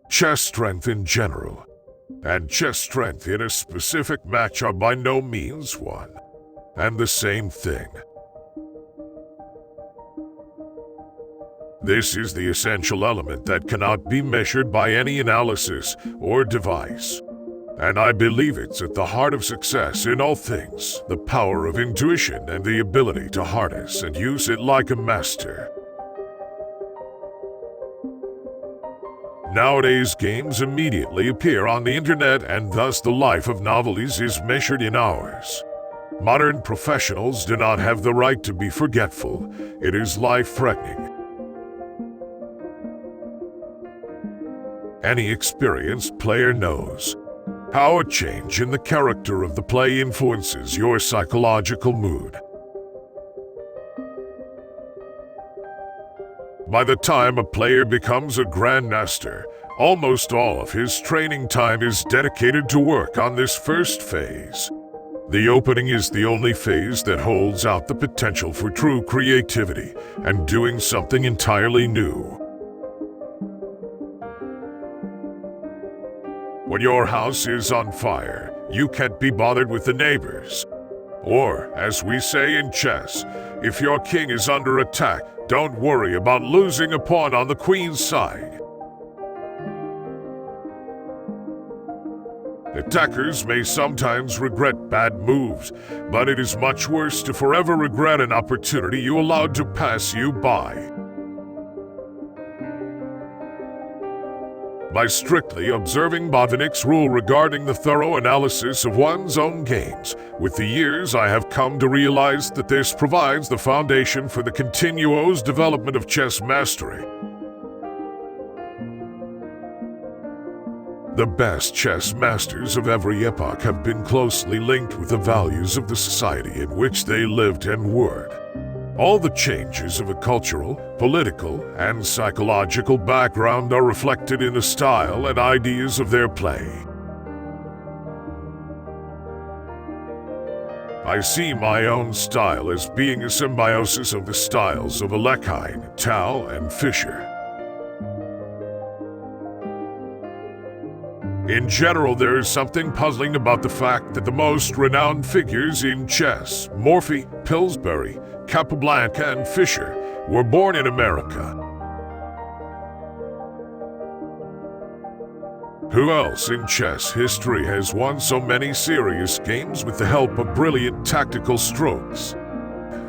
Chess strength in general and chess strength in a specific match are by no means one and the same thing. This is the essential element that cannot be measured by any analysis or device. And I believe it's at the heart of success in all things, the power of intuition and the ability to harness and use it like a master. Nowadays, games immediately appear on the internet, and thus the life of novelties is measured in hours. Modern professionals do not have the right to be forgetful. It is life-threatening. Any experienced player knows how a change in the character of the play influences your psychological mood. By the time a player becomes a grandmaster, almost all of his training time is dedicated to work on this first phase. The opening is the only phase that holds out the potential for true creativity and doing something entirely new. When your house is on fire, you can't be bothered with the neighbors. Or, as we say in chess, if your king is under attack, don't worry about losing a pawn on the queen's side. Attackers may sometimes regret bad moves, but it is much worse to forever regret an opportunity you allowed to pass you by. By strictly observing Botvinnik's rule regarding the thorough analysis of one's own games, with the years I have come to realize that this provides the foundation for the continuous development of chess mastery. The best chess masters of every epoch have been closely linked with the values of the society in which they lived and worked. All the changes of a cultural, political, and psychological background are reflected in the style and ideas of their play. I see my own style as being a symbiosis of the styles of Alekhine, Tal, and Fischer. In general, there is something puzzling about the fact that the most renowned figures in chess, Morphy, Pillsbury, Capablanca, and Fischer, were born in America. Who else in chess history has won so many serious games with the help of brilliant tactical strokes?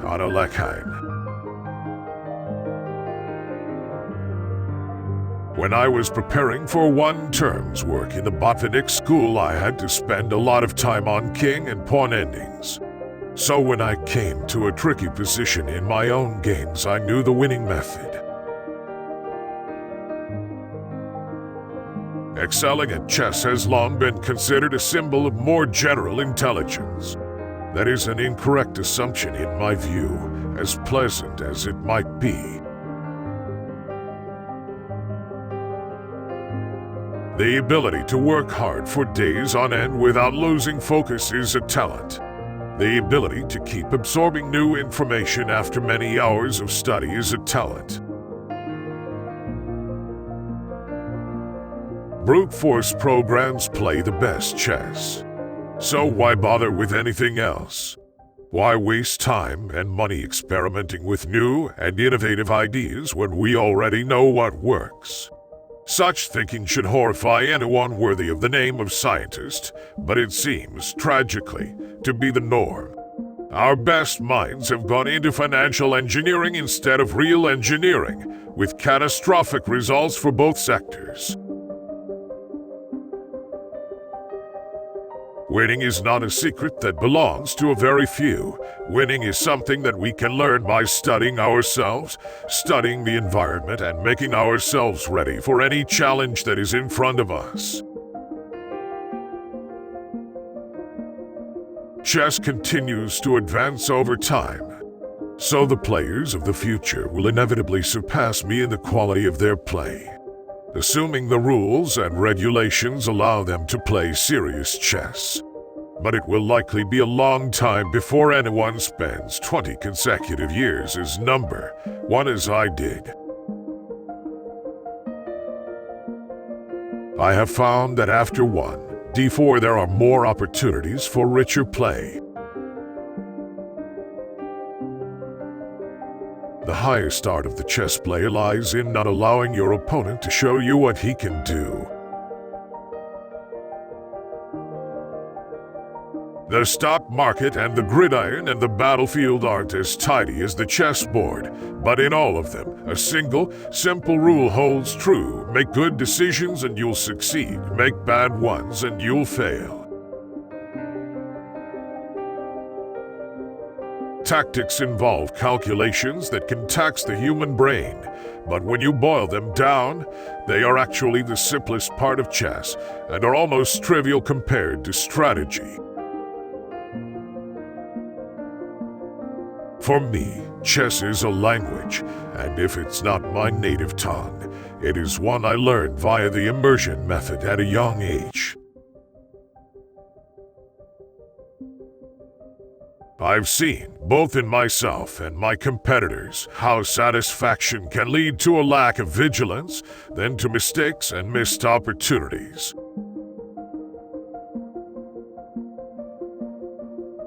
On Alekhine. When I was preparing for one term's work in the Botvinnik school, I had to spend a lot of time on king and pawn endings. So when I came to a tricky position in my own games, I knew the winning method. Excelling at chess has long been considered a symbol of more general intelligence. That is an incorrect assumption in my view, as pleasant as it might be. The ability to work hard for days on end without losing focus is a talent. The ability to keep absorbing new information after many hours of study is a talent. Brute force programs play the best chess. So why bother with anything else? Why waste time and money experimenting with new and innovative ideas when we already know what works? Such thinking should horrify anyone worthy of the name of scientist, but it seems, tragically, to be the norm. Our best minds have gone into financial engineering instead of real engineering, with catastrophic results for both sectors. Winning is not a secret that belongs to a very few. Winning is something that we can learn by studying ourselves, studying the environment, and making ourselves ready for any challenge that is in front of us. Chess continues to advance over time, so the players of the future will inevitably surpass me in the quality of their play, assuming the rules and regulations allow them to play serious chess. But it will likely be a long time before anyone spends 20 consecutive years as number one as I did. I have found that after 1d4 there are more opportunities for richer play. The highest art of the chess player lies in not allowing your opponent to show you what he can do. The stock market and the gridiron and the battlefield aren't as tidy as the chessboard, but in all of them, a single, simple rule holds true. Make good decisions and you'll succeed. Make bad ones and you'll fail. Tactics involve calculations that can tax the human brain, but when you boil them down, they are actually the simplest part of chess and are almost trivial compared to strategy. For me, chess is a language, and if it's not my native tongue, it is one I learned via the immersion method at a young age. I've seen, both in myself and my competitors, how satisfaction can lead to a lack of vigilance, then to mistakes and missed opportunities.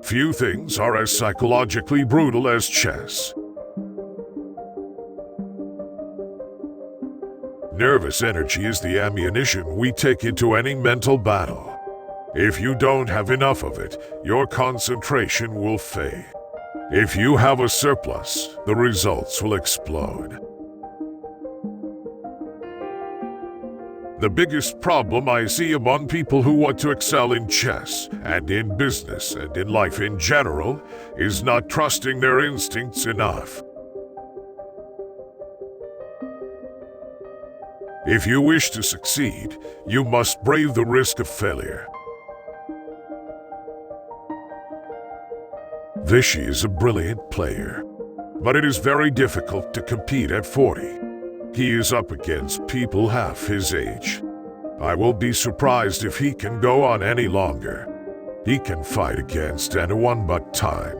Few things are as psychologically brutal as chess. Nervous energy is the ammunition we take into any mental battle. If you don't have enough of it, your concentration will fade. If you have a surplus, the results will explode. The biggest problem I see among people who want to excel in chess, and in business, and in life in general, is not trusting their instincts enough. If you wish to succeed, you must brave the risk of failure. Vichy is a brilliant player, but it is very difficult to compete at 40. He is up against people half his age. I will be surprised if he can go on any longer. He can fight against anyone but time.